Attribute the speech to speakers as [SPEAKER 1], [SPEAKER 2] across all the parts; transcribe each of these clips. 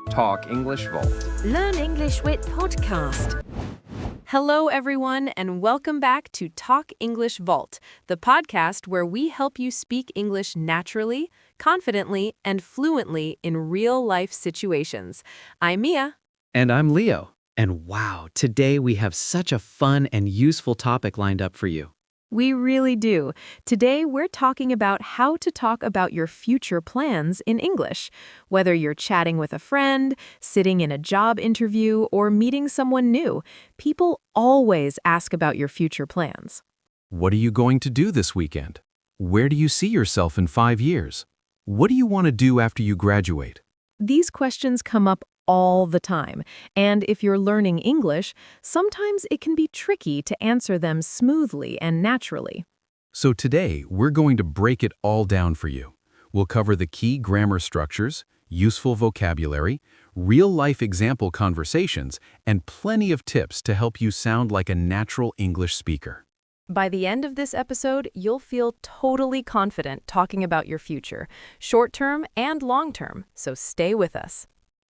[SPEAKER 1] Talk English Vault.
[SPEAKER 2] Learn English with podcast.
[SPEAKER 3] Hello, everyone, and welcome back to Talk English Vault, the podcast where we help you speak English naturally, confidently, and fluently in real-life situations. I'm Mia.
[SPEAKER 4] And I'm Leo. And wow, today we have such a fun and useful topic lined up for you.
[SPEAKER 3] We really do. Today, we're talking about how to talk about your future plans in English. Whether you're chatting with a friend, sitting in a job interview, or meeting someone new, people always ask about your future plans.
[SPEAKER 5] What are you going to do this weekend? Where do you see yourself in 5 years? What do you want to do after you graduate?
[SPEAKER 3] These questions come up all the time, and if you're learning English, sometimes it can be tricky to answer them smoothly and naturally.
[SPEAKER 5] So today, we're going to break it all down for you. We'll cover the key grammar structures, useful vocabulary, real-life example conversations, and plenty of tips to help you sound like a natural English speaker.
[SPEAKER 3] By the end of this episode, you'll feel totally confident talking about your future, short-term and long-term, so stay with us.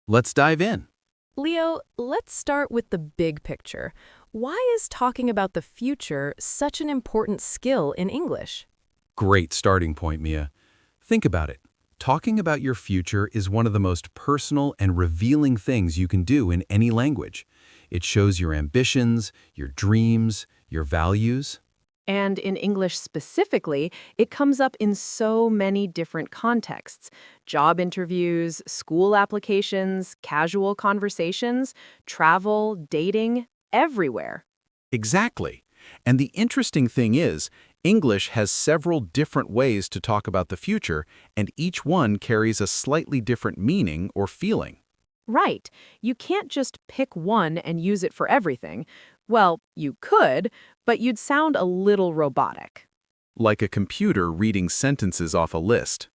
[SPEAKER 5] Let's dive in.
[SPEAKER 3] Leo, let's start with the big picture. Why is talking about the future such an important skill in English?
[SPEAKER 5] Great starting point, Mia. Think about it. Talking about your future is one of the most personal and revealing things you can do in any language. It shows your ambitions, your dreams, your values.
[SPEAKER 3] And in English specifically, it comes up in so many different contexts. Job interviews, school applications, casual conversations, travel, dating, everywhere.
[SPEAKER 5] Exactly. And the interesting thing is, English has several different ways to talk about the future, and each one carries a slightly different meaning or feeling.
[SPEAKER 3] Right. You can't just pick one and use it for everything. Well, you could, but you'd sound a little robotic.
[SPEAKER 5] Like a computer reading sentences off a list.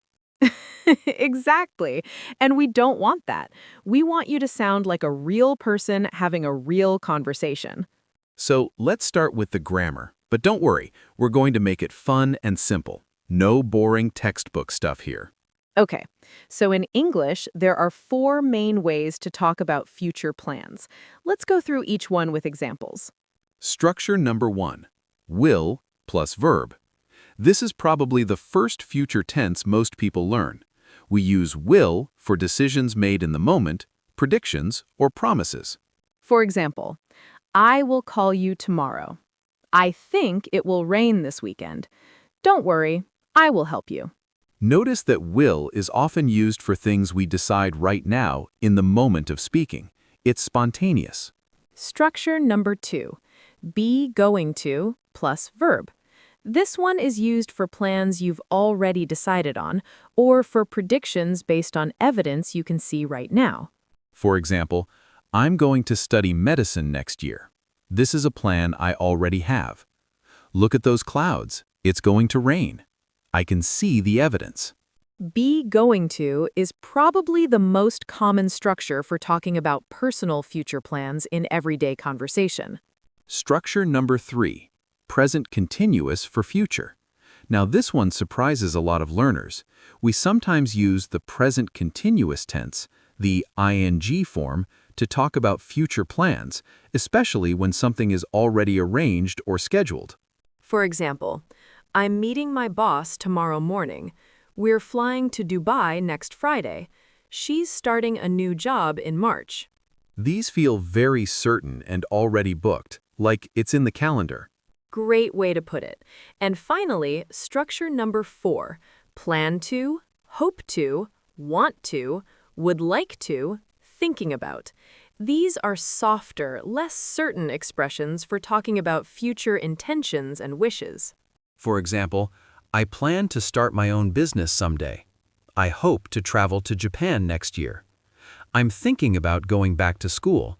[SPEAKER 3] Exactly. And we don't want that. We want you to sound like a real person having a real conversation.
[SPEAKER 5] So let's start with the grammar. But don't worry, we're going to make it fun and simple. No boring textbook stuff here.
[SPEAKER 3] Okay, so in English, there are 4 main ways to talk about future plans. Let's go through each one with examples.
[SPEAKER 5] Structure number 1. Will plus verb. This is probably the first future tense most people learn. We use will for decisions made in the moment, predictions, or promises.
[SPEAKER 3] For example, I will call you tomorrow. I think it will rain this weekend. Don't worry, I will help you.
[SPEAKER 5] Notice that will is often used for things we decide right now in the moment of speaking. It's spontaneous.
[SPEAKER 3] Structure number 2. Be going to plus verb. This one is used for plans you've already decided on or for predictions based on evidence you can see right now.
[SPEAKER 5] For example, I'm going to study medicine next year. This is a plan I already have. Look at those clouds. It's going to rain. I can see the evidence.
[SPEAKER 3] Be going to is probably the most common structure for talking about personal future plans in everyday conversation.
[SPEAKER 5] Structure number 3. Present continuous for future. Now this one surprises a lot of learners. We sometimes use the present continuous tense, the ing form, to talk about future plans, especially when something is already arranged or scheduled.
[SPEAKER 3] For example, I'm meeting my boss tomorrow morning. We're flying to Dubai next Friday. She's starting a new job in March.
[SPEAKER 5] These feel very certain and already booked, like it's in the calendar.
[SPEAKER 3] Great way to put it. And finally, structure number 4. Plan to, hope to, want to, would like to, thinking about. These are softer, less certain expressions for talking about future intentions and wishes.
[SPEAKER 5] For example, I plan to start my own business someday. I hope to travel to Japan next year. I'm thinking about going back to school.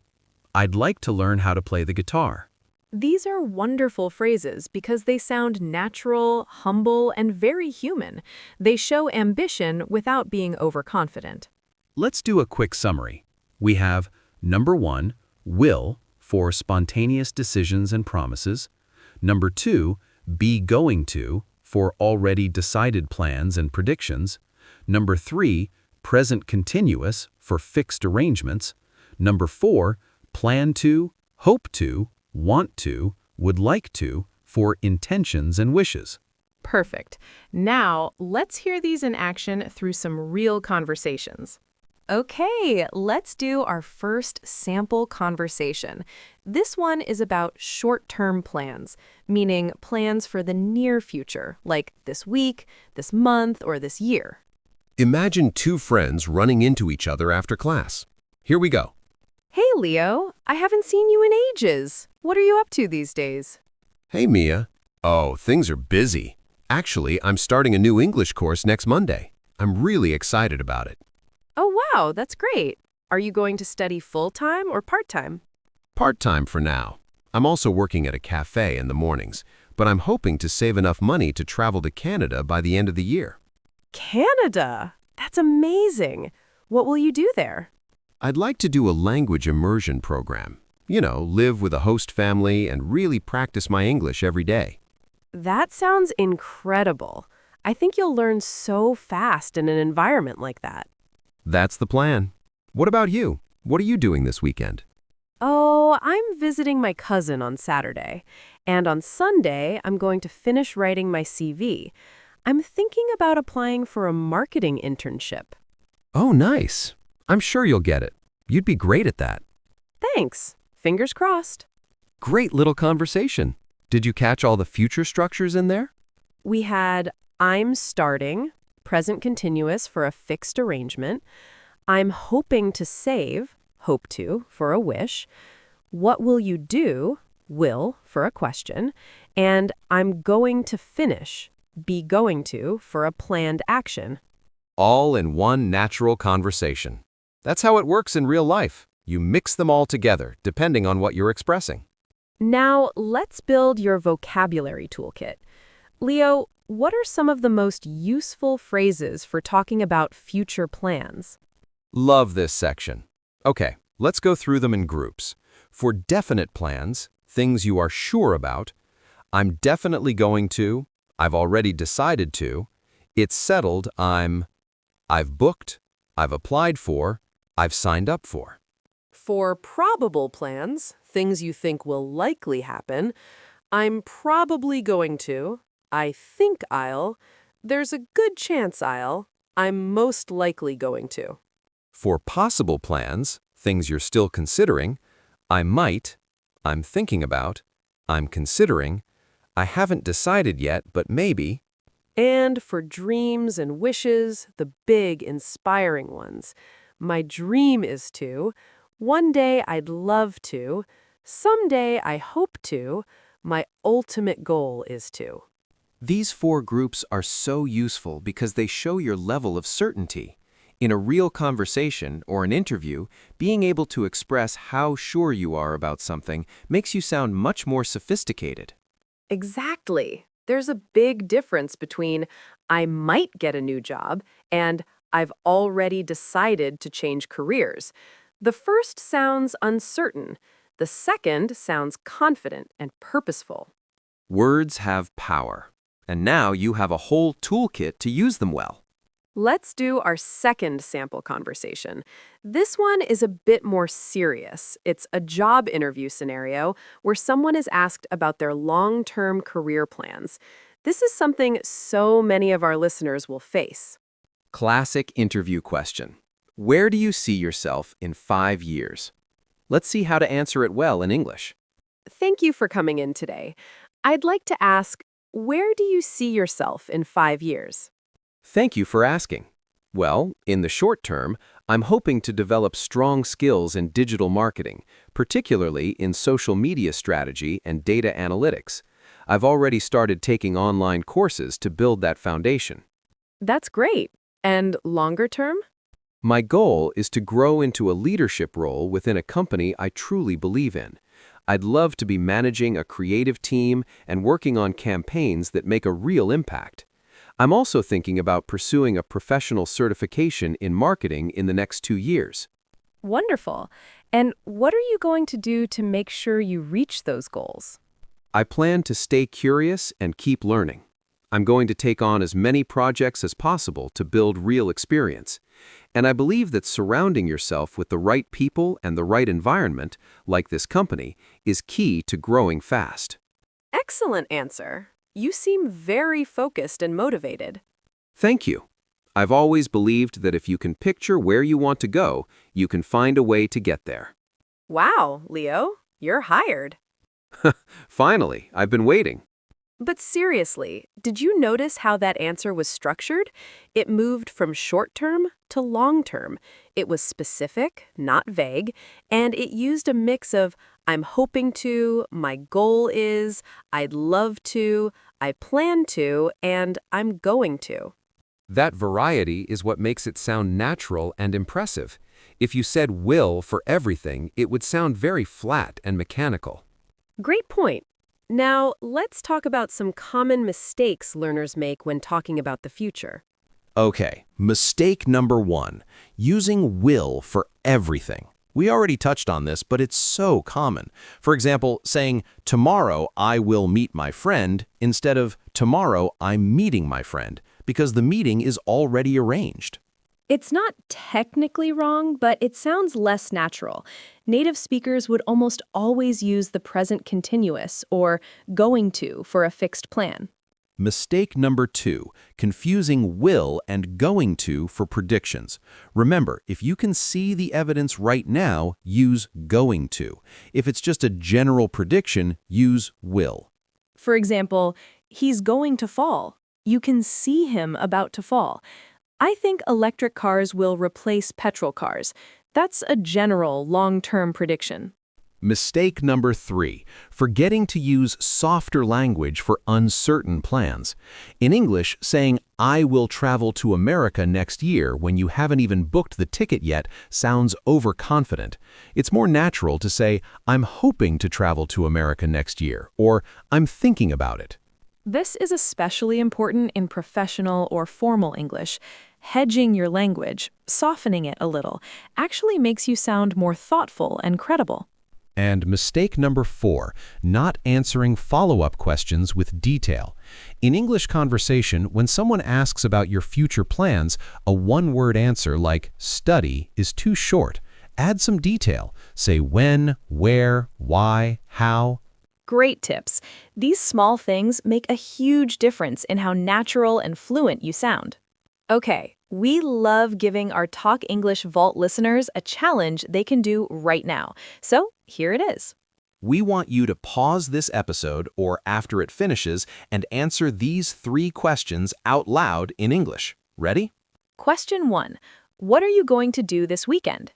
[SPEAKER 5] I'd like to learn how to play the guitar.
[SPEAKER 3] These are wonderful phrases because they sound natural, humble, and very human. They show ambition without being overconfident.
[SPEAKER 5] Let's do a quick summary. We have number 1, will, for spontaneous decisions and promises. Number 2, be going to, for already decided plans and predictions. Number 3, present continuous for fixed arrangements. Number 4, plan to, hope to, want to, would like to for intentions and wishes.
[SPEAKER 3] Perfect. Now, let's hear these in action through some real conversations. Okay, let's do our first sample conversation. This one is about short-term plans, meaning plans for the near future, like this week, this month, or this year.
[SPEAKER 1] Imagine two friends running into each other after class. Here we go.
[SPEAKER 3] Hey, Leo, I haven't seen you in ages. What are you up to these days?
[SPEAKER 1] Hey, Mia. Oh, things are busy. Actually, I'm starting a new English course next Monday. I'm really excited about it.
[SPEAKER 3] Oh, wow, that's great. Are you going to study full-time or part-time?
[SPEAKER 1] Part-time for now. I'm also working at a cafe in the mornings, but I'm hoping to save enough money to travel to Canada by the end of the year.
[SPEAKER 3] Canada? That's amazing. What will you do there?
[SPEAKER 1] I'd like to do a language immersion program. You know, live with a host family and really practice my English every day.
[SPEAKER 3] That sounds incredible. I think you'll learn so fast in an environment like that.
[SPEAKER 1] That's the plan. What about you? What are you doing this weekend?
[SPEAKER 3] Oh, I'm visiting my cousin on Saturday. And on Sunday, I'm going to finish writing my CV. I'm thinking about applying for a marketing internship.
[SPEAKER 1] Oh, nice. I'm sure you'll get it. You'd be great at that.
[SPEAKER 3] Thanks. Fingers crossed.
[SPEAKER 1] Great little conversation. Did you catch all the future structures in there?
[SPEAKER 3] We had I'm starting, present continuous for a fixed arrangement. I'm hoping to save, hope to, for a wish. What will you do, will, for a question. And I'm going to finish, be going to, for a planned action.
[SPEAKER 1] All in one natural conversation. That's how it works in real life. You mix them all together, depending on what you're expressing.
[SPEAKER 3] Now, let's build your vocabulary toolkit. Leo, what are some of the most useful phrases for talking about future plans?
[SPEAKER 1] Love this section. Okay, let's go through them in groups. For definite plans, things you are sure about, I'm definitely going to, I've already decided to, it's settled, I've booked, I've applied for, I've signed up for.
[SPEAKER 3] For probable plans, things you think will likely happen, I'm probably going to, I think I'll, there's a good chance I'll, I'm most likely going to.
[SPEAKER 1] For possible plans, things you're still considering, I might, I'm thinking about, I'm considering, I haven't decided yet, but maybe.
[SPEAKER 3] And for dreams and wishes, the big, inspiring ones. My dream is to, one day I'd love to, someday I hope to, my ultimate goal is to.
[SPEAKER 6] These 4 groups are so useful because they show your level of certainty. In a real conversation or an interview, being able to express how sure you are about something makes you sound much more sophisticated.
[SPEAKER 3] Exactly. There's a big difference between I might get a new job and I've already decided to change careers. The first sounds uncertain. The second sounds confident and purposeful.
[SPEAKER 6] Words have power, and now you have a whole toolkit to use them well.
[SPEAKER 3] Let's do our second sample conversation. This one is a bit more serious. It's a job interview scenario where someone is asked about their long-term career plans. This is something so many of our listeners will face.
[SPEAKER 6] Classic interview question. Where do you see yourself in 5 years? Let's see how to answer it well in English.
[SPEAKER 3] Thank you for coming in today. I'd like to ask, where do you see yourself in 5 years?
[SPEAKER 6] Thank you for asking. Well, in the short term, I'm hoping to develop strong skills in digital marketing, particularly in social media strategy and data analytics. I've already started taking online courses to build that foundation.
[SPEAKER 3] That's great. And longer term?
[SPEAKER 6] My goal is to grow into a leadership role within a company I truly believe in. I'd love to be managing a creative team and working on campaigns that make a real impact. I'm also thinking about pursuing a professional certification in marketing in the next 2 years.
[SPEAKER 3] Wonderful. And what are you going to do to make sure you reach those goals?
[SPEAKER 6] I plan to stay curious and keep learning. I'm going to take on as many projects as possible to build real experience. And I believe that surrounding yourself with the right people and the right environment, like this company, is key to growing fast.
[SPEAKER 3] Excellent answer. You seem very focused and motivated.
[SPEAKER 6] Thank you. I've always believed that if you can picture where you want to go, you can find a way to get there.
[SPEAKER 3] Wow, Leo, you're hired.
[SPEAKER 6] Finally, I've been waiting.
[SPEAKER 3] But seriously, did you notice how that answer was structured? It moved from short-term to long-term. It was specific, not vague, and it used a mix of I'm hoping to, my goal is, I'd love to, I plan to, and I'm going to.
[SPEAKER 1] That variety is what makes it sound natural and impressive. If you said will for everything, it would sound very flat and mechanical.
[SPEAKER 3] Great point. Now, let's talk about some common mistakes learners make when talking about the future.
[SPEAKER 7] Okay, mistake number 1, using will for everything. We already touched on this, but it's so common. For example, saying, tomorrow I will meet my friend, instead of tomorrow I'm meeting my friend, because the meeting is already arranged.
[SPEAKER 8] It's not technically wrong, but it sounds less natural. Native speakers would almost always use the present continuous or going to for a fixed plan.
[SPEAKER 7] Mistake number 2, confusing will and going to for predictions. Remember, if you can see the evidence right now, use going to. If it's just a general prediction, use will.
[SPEAKER 8] For example, he's going to fall. You can see him about to fall. I think electric cars will replace petrol cars. That's a general, long-term prediction.
[SPEAKER 7] Mistake number 3, forgetting to use softer language for uncertain plans. In English, saying, I will travel to America next year when you haven't even booked the ticket yet sounds overconfident. It's more natural to say, I'm hoping to travel to America next year, or I'm thinking about it.
[SPEAKER 8] This is especially important in professional or formal English. Hedging your language, softening it a little, actually makes you sound more thoughtful and credible.
[SPEAKER 7] And mistake number 4, not answering follow-up questions with detail. In English conversation, when someone asks about your future plans, a one-word answer like study is too short. Add some detail. Say when, where, why, how.
[SPEAKER 8] Great tips. These small things make a huge difference in how natural and fluent you sound. Okay, we love giving our Talk English Vault listeners a challenge they can do right now. So here it is.
[SPEAKER 7] We want you to pause this episode or after it finishes and answer these 3 questions out loud in English. Ready?
[SPEAKER 8] Question 1. What are you going to do this weekend?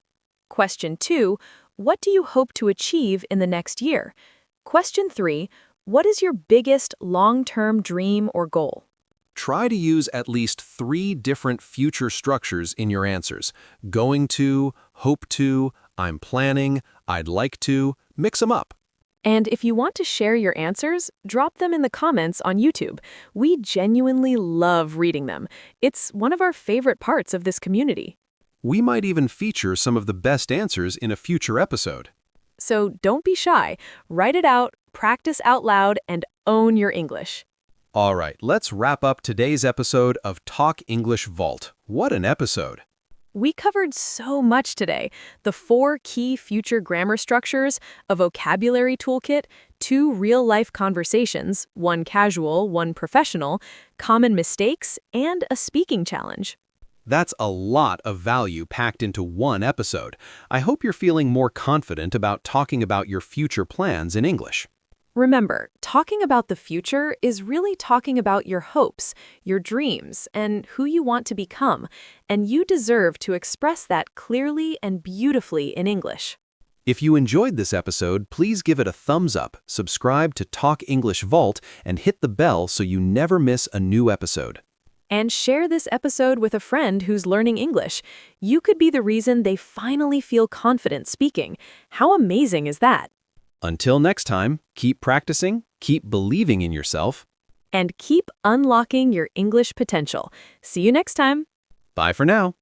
[SPEAKER 8] Question 2. What do you hope to achieve in the next year? Question 3. What is your biggest long-term dream or goal?
[SPEAKER 1] Try to use at least 3 different future structures in your answers. Going to, hope to, I'm planning, I'd like to. Mix them up.
[SPEAKER 8] And if you want to share your answers, drop them in the comments on YouTube. We genuinely love reading them. It's one of our favorite parts of this community.
[SPEAKER 1] We might even feature some of the best answers in a future episode.
[SPEAKER 8] So don't be shy. Write it out, practice out loud, and own your English.
[SPEAKER 1] All right, let's wrap up today's episode of Talk English Vault. What an episode!
[SPEAKER 8] We covered so much today. The 4 key future grammar structures, a vocabulary toolkit, 2 real-life conversations, 1 casual, 1 professional, common mistakes, and a speaking challenge.
[SPEAKER 1] That's a lot of value packed into one episode. I hope you're feeling more confident about talking about your future plans in English.
[SPEAKER 3] Remember, talking about the future is really talking about your hopes, your dreams, and who you want to become, and you deserve to express that clearly and beautifully in English.
[SPEAKER 1] If you enjoyed this episode, please give it a thumbs up, subscribe to Talk English Vault, and hit the bell so you never miss a new episode.
[SPEAKER 3] And share this episode with a friend who's learning English. You could be the reason they finally feel confident speaking. How amazing is that?
[SPEAKER 1] Until next time, keep practicing, keep believing in yourself,
[SPEAKER 3] and keep unlocking your English potential. See you next time.
[SPEAKER 1] Bye for now.